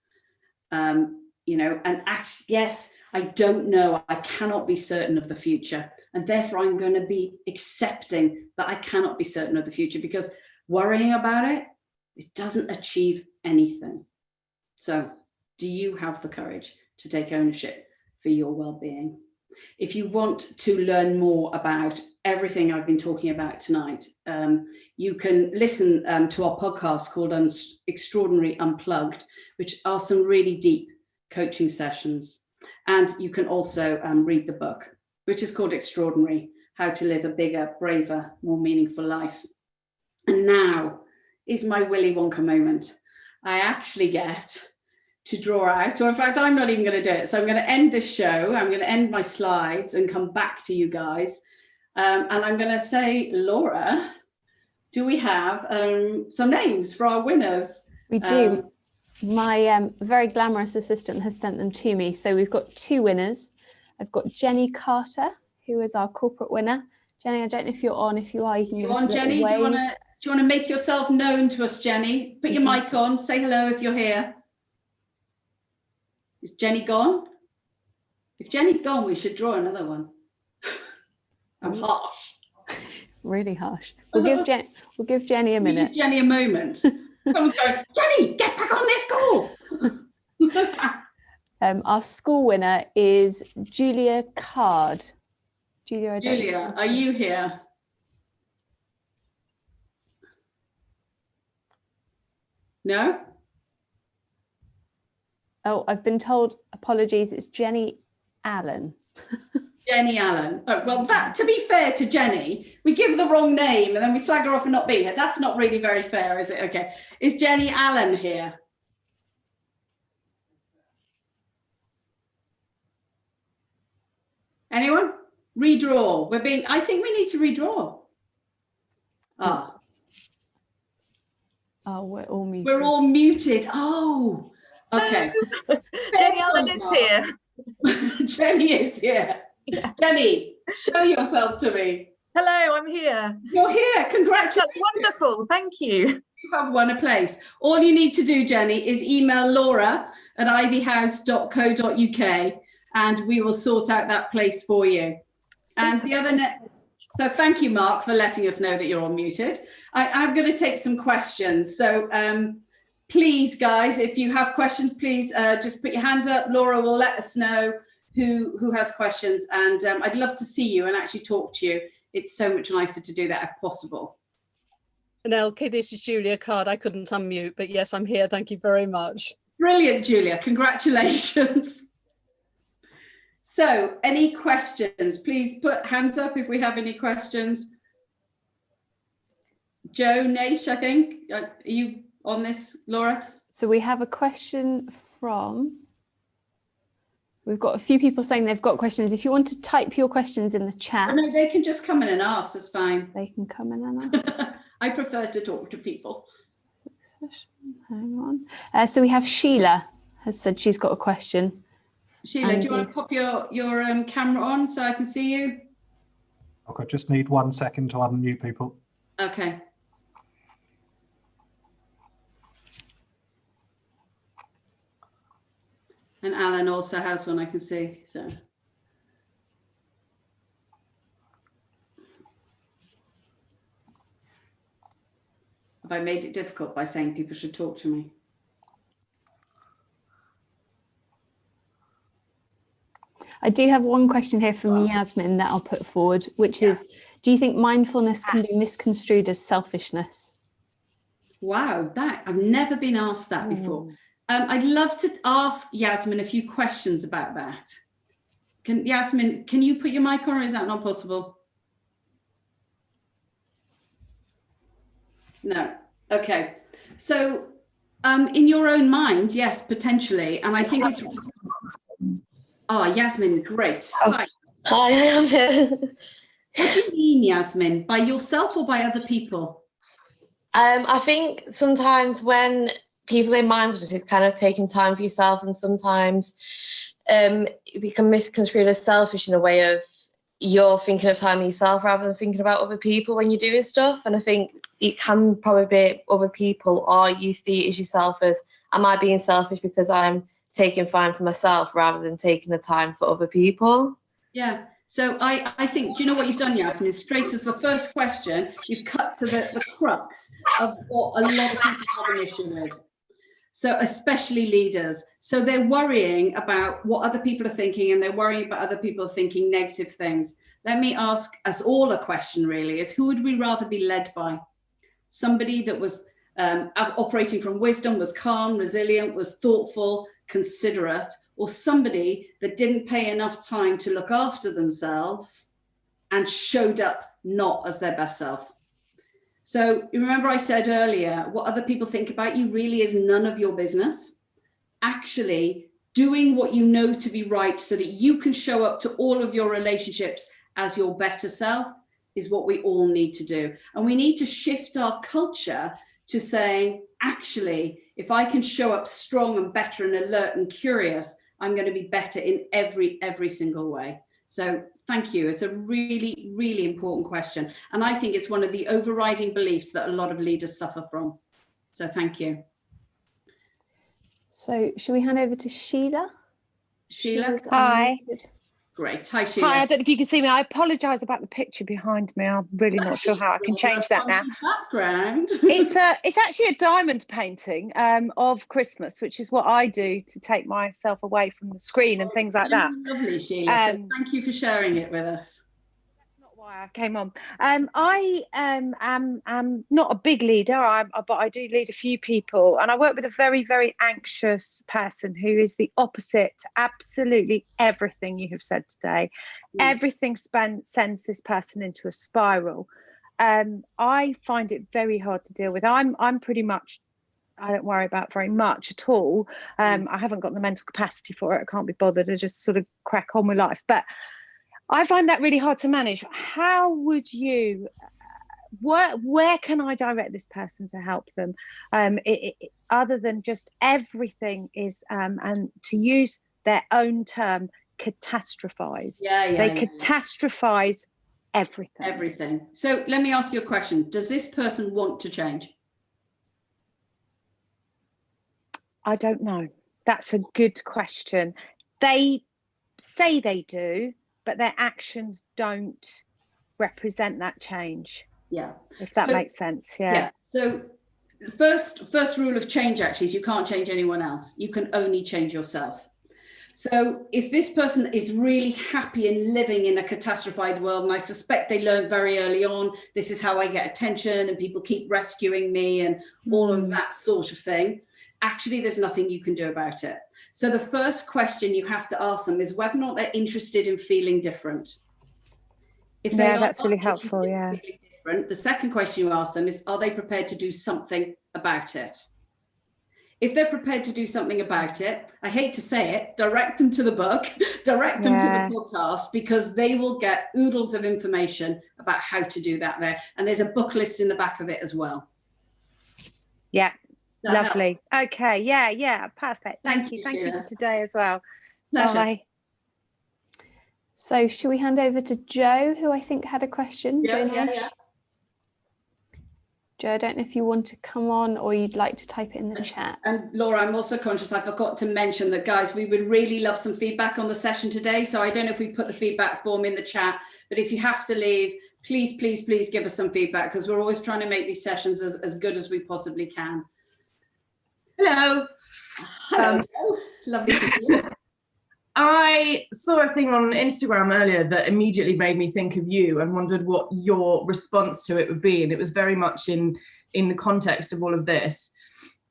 [SPEAKER 1] Yes, I don't know. I cannot be certain of the future. And therefore, I'm going to be accepting that I cannot be certain of the future, because worrying about it, it doesn't achieve anything. So do you have the courage to take ownership for your well-being? If you want to learn more about everything I've been talking about tonight, you can listen to our podcast called Extraordinary Unplugged, which are some really deep coaching sessions. And you can also read the book, which is called Extraordinary: How to Live a Bigger, Braver, More Meaningful Life. And now is my Willy Wonka moment. I actually get to draw out, or in fact, I'm not even going to do it. So I'm going to end this show. I'm going to end my slides and come back to you guys. And I'm going to say, Laura, do we have some names for our winners?
[SPEAKER 2] We do. My very glamorous assistant has sent them to me. So we've got 2 winners. I've got Jenny Carter, who is our corporate winner. Jenny, I don't know if you're on. If you are, you can give us a little
[SPEAKER 1] Jenny,
[SPEAKER 2] wave.
[SPEAKER 1] do you want to make yourself known to us, Jenny? Put your mic on. Say hello if you're here. Is Jenny gone? If Jenny's gone, we should draw another one. I'm harsh.
[SPEAKER 2] Really harsh. We'll give Jenny a minute.
[SPEAKER 1] Give Jenny a moment. Someone's going, Jenny, get back on this call.
[SPEAKER 2] Our school winner is Julia Card. Julia,
[SPEAKER 1] Are you here? No?
[SPEAKER 2] Oh, I've been told, apologies, it's Jenny Allen.
[SPEAKER 1] Jenny Allen. Oh, well, that, to be fair to Jenny, we give the wrong name and then we slag her off for not being here. That's not really very fair, is it? Okay. Is Jenny Allen here? Anyone? Redraw. I think we need to redraw. Ah.
[SPEAKER 2] Oh, we're all muted.
[SPEAKER 1] We're all muted. Oh, okay.
[SPEAKER 3] Jenny Allen is here.
[SPEAKER 1] Jenny is here. Yeah. Jenny, show yourself to me.
[SPEAKER 3] Hello, I'm here.
[SPEAKER 1] You're here. Congratulations.
[SPEAKER 3] That's wonderful. Thank you.
[SPEAKER 1] You have won a place. All you need to do, Jenny, is email laura@ivyhouse.co.uk and we will sort out that place for you. And the other so thank you, Mark, for letting us know that you're all muted. I'm going to take some questions. So please, guys, if you have questions, please just put your hand up. Laura will let us know who has questions. And I'd love to see you and actually talk to you. It's so much nicer to do that if possible.
[SPEAKER 4] And okay, this is Julia Card. I couldn't unmute, but yes, I'm here. Thank you very much.
[SPEAKER 1] Brilliant, Julia. Congratulations. So any questions? Please put hands up if we have any questions. Joe Nash, I think. Are you on this, Laura?
[SPEAKER 2] So we have a question from... We've got a few people saying they've got questions. If you want to type your questions in the chat.
[SPEAKER 1] Oh, no, they can just come in and ask. That's fine.
[SPEAKER 2] They can come in and ask.
[SPEAKER 1] I prefer to talk to people.
[SPEAKER 2] Hang on. So we have Sheila has said she's got a question.
[SPEAKER 1] Sheila, do you want to pop your camera on so I can see you?
[SPEAKER 5] Okay, just need 1 second to unmute people.
[SPEAKER 1] Okay. And Alan also has one, I can see. So. Have I made it difficult by saying people should talk to me?
[SPEAKER 2] I do have one question here from Yasmin that I'll put forward, which is, do you think mindfulness can be misconstrued as selfishness?
[SPEAKER 1] Wow, I've never been asked that before. I'd love to ask Yasmin a few questions about that. Yasmin, can you put your mic on, or is that not possible? No. Okay. So in your own mind, yes, potentially. And I think it's... Oh, Yasmin, great.
[SPEAKER 6] Oh,
[SPEAKER 1] hi,
[SPEAKER 6] I am here.
[SPEAKER 1] What do you mean, Yasmin? By yourself or by other people?
[SPEAKER 6] I think sometimes when people in mindfulness, it's kind of taking time for yourself, and sometimes it can misconstrued as selfish in a way of you're thinking of time yourself rather than thinking about other people when you're doing stuff. And I think it can probably be other people, or you see it as yourself as, am I being selfish because I'm taking time for myself rather than taking the time for other people?
[SPEAKER 1] Yeah. So I think, do you know what you've done, Yasmin? Straight as the first question, you've cut to the crux of what a lot of people have an issue with. So especially leaders. So they're worrying about what other people are thinking, and they're worrying about other people thinking negative things. Let me ask us all a question, really, is who would we rather be led by? Somebody that was operating from wisdom, was calm, resilient, was thoughtful, considerate, or somebody that didn't pay enough time to look after themselves and showed up not as their best self. So you remember I said earlier, what other people think about you really is none of your business. Actually, doing what you know to be right so that you can show up to all of your relationships as your better self is what we all need to do. And we need to shift our culture to saying, actually, if I can show up strong and better and alert and curious, I'm going to be better in every single way. So thank you. It's a really, really important question. And I think it's one of the overriding beliefs that a lot of leaders suffer from. So thank you.
[SPEAKER 2] So should we hand over to Sheila?
[SPEAKER 1] Sheila?
[SPEAKER 6] Hi.
[SPEAKER 1] Great. Hi, Sheila.
[SPEAKER 7] Hi, I don't know if you can see me. I apologise about the picture behind me. I'm really not sure how I can change that now.
[SPEAKER 1] Background.
[SPEAKER 7] It's actually a diamond painting of Christmas, which is what I do to take myself away from the screen and things like that.
[SPEAKER 1] Lovely, Sheila. So thank you for sharing it with us.
[SPEAKER 7] Not why I came on. I am not a big leader, but I do lead a few people, and I work with a very, very anxious person who is the opposite to absolutely everything you have said today. Everything sends this person into a spiral. I find it very hard to deal with. I'm pretty much, I don't worry about very much at all. I haven't got the mental capacity for it. I can't be bothered. I just sort of crack on with life. But I find that really hard to manage. How would you, where can I direct this person to help them? Other than just everything is, and to use their own term, catastrophize. They catastrophize everything.
[SPEAKER 1] Everything. So let me ask you a question. Does this person want to change?
[SPEAKER 7] I don't know. That's a good question. They say they do, but their actions don't represent that change.
[SPEAKER 1] Yeah.
[SPEAKER 7] If that makes sense. Yeah.
[SPEAKER 1] So the first rule of change actually is you can't change anyone else. You can only change yourself. So if this person is really happy in living in a catastrophized world, and I suspect they learned very early on, this is how I get attention and people keep rescuing me and all of that sort of thing, actually there's nothing you can do about it. So the first question you have to ask them is whether or not they're interested in feeling different. If they are
[SPEAKER 7] that's really helpful. Yeah.
[SPEAKER 1] Different, the second question you ask them is, are they prepared to do something about it? If they're prepared to do something about it, I hate to say it, direct them to the book, direct them to the podcast, because they will get oodles of information about how to do that there. And there's a book list in the back of it as well.
[SPEAKER 7] Yeah. Lovely. Help? Okay. Yeah. Perfect. Thank you. Thank you for today as well.
[SPEAKER 1] Pleasure.
[SPEAKER 7] Bye.
[SPEAKER 2] So should we hand over to Joe, who I think had a question?
[SPEAKER 1] Yeah.
[SPEAKER 2] Joe, I don't know if you want to come on or you'd like to type it in the chat.
[SPEAKER 1] And Laura, I'm also conscious I forgot to mention that, guys, we would really love some feedback on the session today. So I don't know if we put the feedback form in the chat, but if you have to leave, please give us some feedback, because we're always trying to make these sessions as good as we possibly can.
[SPEAKER 3] Hello.
[SPEAKER 1] Hello, Joe. Lovely to see you.
[SPEAKER 3] I saw a thing on Instagram earlier that immediately made me think of you and wondered what your response to it would be. And it was very much in the context of all of this.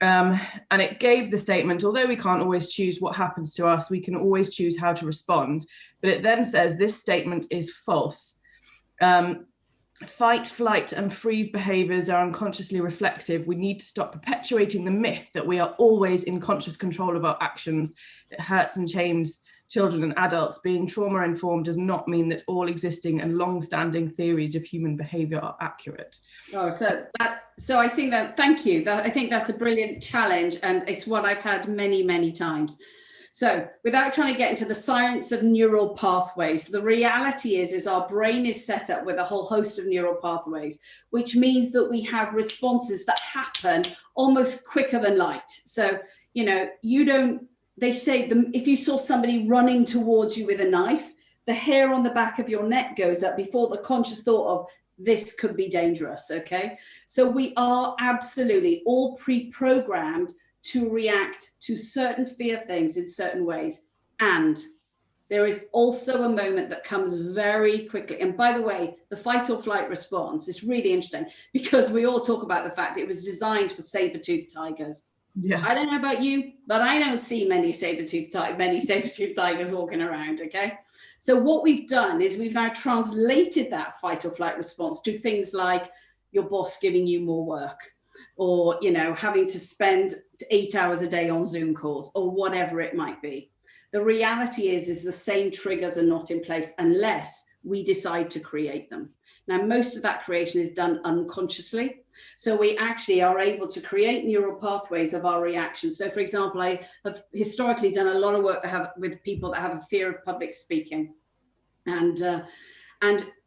[SPEAKER 3] And it gave the statement, although we can't always choose what happens to us, we can always choose how to respond. But it then says this statement is false. Fight, flight, and freeze behaviors are unconsciously reflexive. We need to stop perpetuating the myth that we are always in conscious control of our actions. It hurts and shames children and adults. Being trauma-informed does not mean that all existing and long-standing theories of human behavior are accurate.
[SPEAKER 1] Oh, so I think that, thank you. I think that's a brilliant challenge, and it's what I've had many, many times. So without trying to get into the science of neural pathways, the reality is our brain is set up with a whole host of neural pathways, which means that we have responses that happen almost quicker than light. So, they say if you saw somebody running towards you with a knife, the hair on the back of your neck goes up before the conscious thought of this could be dangerous, okay? So we are absolutely all pre-programmed to react to certain fear things in certain ways. And there is also a moment that comes very quickly. And by the way, the fight or flight response is really interesting, because we all talk about the fact that it was designed for saber-toothed tigers. Yeah. I don't know about you, but I don't see many saber-toothed tigers walking around, okay? So what we've done is we've now translated that fight or flight response to things like your boss giving you more work, or having to spend 8 hours a day on Zoom calls, or whatever it might be. The reality is the same triggers are not in place unless we decide to create them. Now, most of that creation is done unconsciously. So we actually are able to create neural pathways of our reactions. So for example, I have historically done a lot of work with people that have a fear of public speaking. And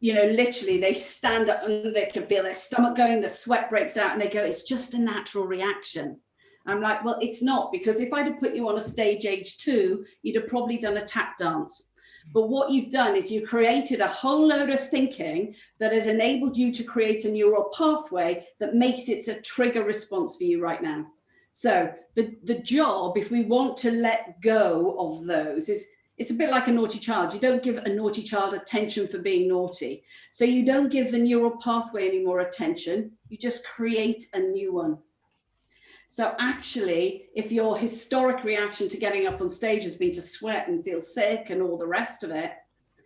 [SPEAKER 1] literally they stand up and they can feel their stomach going, the sweat breaks out, and they go, it's just a natural reaction. I'm like, well, it's not, because if I'd have put you on a stage age 2, you'd have probably done a tap dance. But what you've done is you created a whole load of thinking that has enabled you to create a neural pathway that makes it a trigger response for you right now. So the job, if we want to let go of those, is it's a bit like a naughty child. You don't give a naughty child attention for being naughty. So you don't give the neural pathway any more attention. You just create a new one. So actually, if your historic reaction to getting up on stage has been to sweat and feel sick and all the rest of it,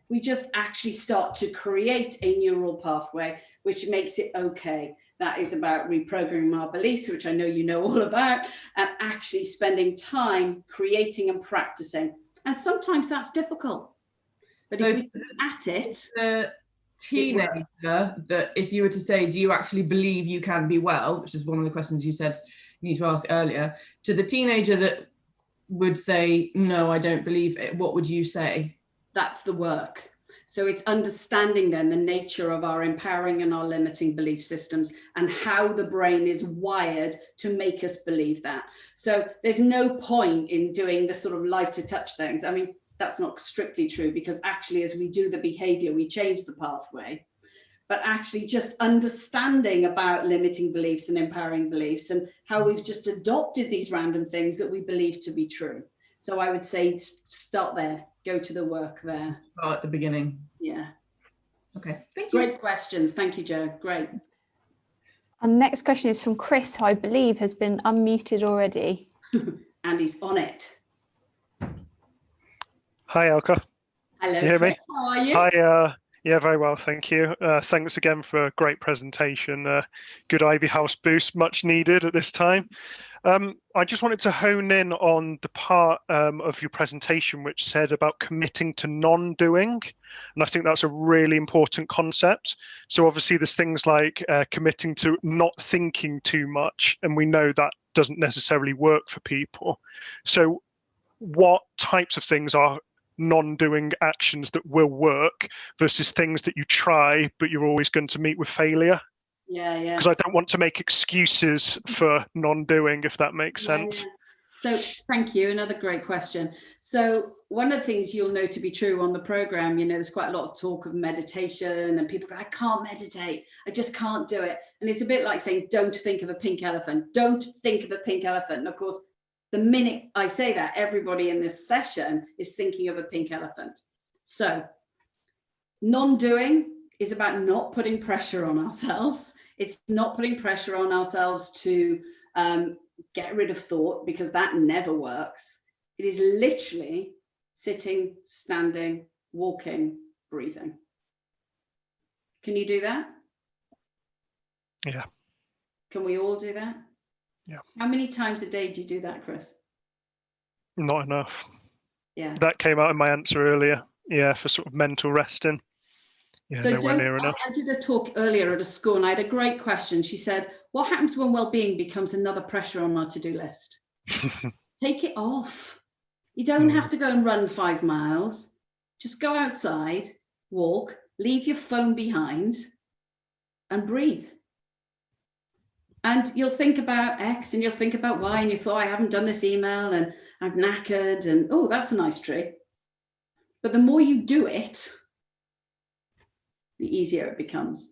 [SPEAKER 1] we just actually start to create a neural pathway, which makes it okay. That is about reprogramming our beliefs, which I know you know all about, and actually spending time creating and practicing. And sometimes that's difficult, but
[SPEAKER 3] So
[SPEAKER 1] if we get at it,
[SPEAKER 3] the teenager that, if you were to say, do you actually believe you can be well, which is one of the questions you said you need to ask earlier, to the teenager that would say, no, I don't believe it, what would you say?
[SPEAKER 1] that's the work. So it's understanding then the nature of our empowering and our limiting belief systems and how the brain is wired to make us believe that. So there's no point in doing the sort of lighter touch things. I mean, that's not strictly true, because actually as we do the behavior, we change the pathway. But actually just understanding about limiting beliefs and empowering beliefs and how we've just adopted these random things that we believe to be true. So I would say start there, go to the work there.
[SPEAKER 3] Start at the beginning.
[SPEAKER 1] Yeah.
[SPEAKER 3] Okay, thank you.
[SPEAKER 1] Great questions. Thank you, Jo. Great.
[SPEAKER 2] Our next question is from Chris, who I believe has been unmuted already.
[SPEAKER 1] And he's on it.
[SPEAKER 8] Hi, Elka.
[SPEAKER 1] Hello,
[SPEAKER 8] You hear
[SPEAKER 1] Chris.
[SPEAKER 8] me?
[SPEAKER 1] How are you?
[SPEAKER 8] Hi, yeah, very well, thank you. Thanks again for a great presentation. Good Ivy House boost, much needed at this time. I just wanted to hone in on the part of your presentation which said about committing to non-doing, and I think that's a really important concept. So obviously there's things like committing to not thinking too much, and we know that doesn't necessarily work for people. So what types of things are non-doing actions that will work versus things that you try but you're always going to meet with failure?
[SPEAKER 1] Yeah.
[SPEAKER 8] Because I don't want to make excuses for non-doing, if that makes sense.
[SPEAKER 1] So thank you. Another great question. So one of the things you'll know to be true on the program, you know, there's quite a lot of talk of meditation and people go, I can't meditate. I just can't do it. And it's a bit like saying, don't think of a pink elephant. Don't think of a pink elephant. And of course, the minute I say that, everybody in this session is thinking of a pink elephant. So non-doing is about not putting pressure on ourselves. It's not putting pressure on ourselves to get rid of thought, because that never works. It is literally sitting, standing, walking, breathing. Can you do that?
[SPEAKER 8] Yeah.
[SPEAKER 1] Can we all do that?
[SPEAKER 8] Yeah.
[SPEAKER 1] How many times a day do you do that, Chris?
[SPEAKER 8] Not enough.
[SPEAKER 1] Yeah.
[SPEAKER 8] That came out in my answer earlier. Yeah, for sort of mental resting. Yeah,
[SPEAKER 1] So
[SPEAKER 8] nowhere near enough.
[SPEAKER 1] I did a talk earlier at a school and I had a great question. She said, what happens when well-being becomes another pressure on our to-do list? Take it off. You don't have to go and run 5 miles. Just go outside, walk, leave your phone behind and breathe. And you'll think about X and you'll think about Y and you thought, I haven't done this email and I'm knackered and, oh, that's a nice trick. But the more you do it, the easier it becomes.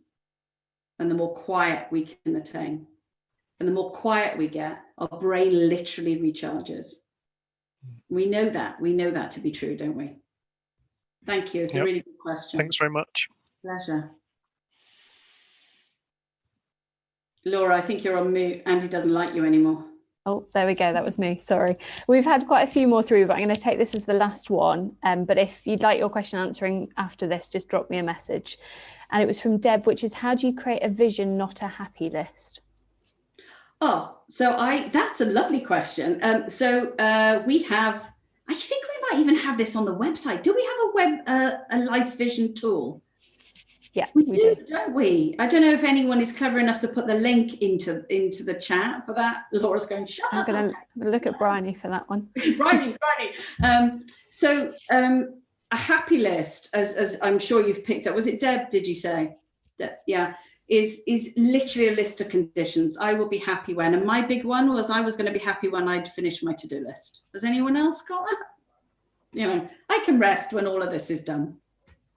[SPEAKER 1] And the more quiet we can attain. And the more quiet we get, our brain literally recharges. We know that to be true, don't we? Thank you. It's a really good question.
[SPEAKER 8] Thanks very much.
[SPEAKER 1] Pleasure. Laura, I think you're on mute. Andy doesn't like you anymore.
[SPEAKER 2] Oh, there we go. That was me. Sorry. We've had quite a few more through, but I'm going to take this as the last one. But if you'd like your question answering after this, just drop me a message. And it was from Deb, which is, how do you create a vision, not a happy list?
[SPEAKER 1] Oh, so that's a lovely question. We have, I think we might even have this on the website. Do we have a live vision tool?
[SPEAKER 2] Yeah,
[SPEAKER 1] we
[SPEAKER 2] do,
[SPEAKER 1] don't we? I don't know if anyone is clever enough to put the link into the chat for that. Laura's going, shut up.
[SPEAKER 2] I'm going to look at Bryony for that one.
[SPEAKER 1] Bryony. A happy list, as I'm sure you've picked up. Was it Deb, did you say? Yeah. is literally a list of conditions. I will be happy when, and my big one was I was going to be happy when I'd finished my to-do list. Has anyone else got that? You know, I can rest when all of this is done.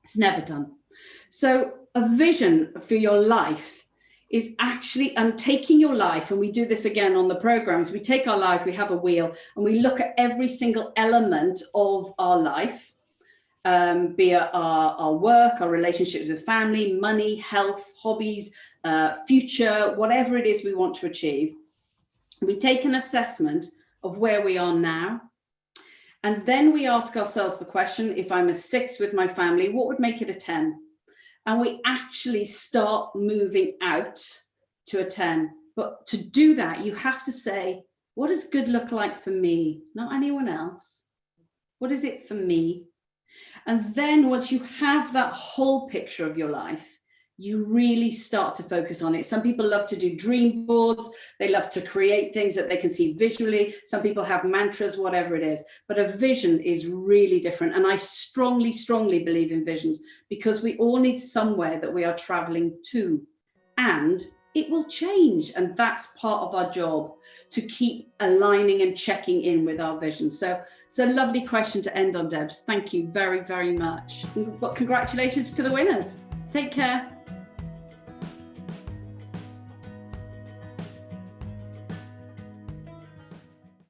[SPEAKER 1] It's never done. So a vision for your life is actually taking your life, and we do this again on the programs. We take our life, we have a wheel, and we look at every single element of our life, be it our work, our relationships with family, money, health, hobbies, future, whatever it is we want to achieve. We take an assessment of where we are now. And then we ask ourselves the question, if I'm a 6 with my family, what would make it a 10? And we actually start moving out to a 10. But to do that, you have to say, what does good look like for me? Not anyone else. What is it for me? And then once you have that whole picture of your life, you really start to focus on it. Some people love to do dream boards. They love to create things that they can see visually. Some people have mantras, whatever it is. But a vision is really different. And I strongly, strongly believe in visions, because we all need somewhere that we are traveling to. And it will change. And that's part of our job, to keep aligning and checking in with our vision. So it's a lovely question to end on, Debs. Thank you very, very much. Congratulations to the winners. Take care.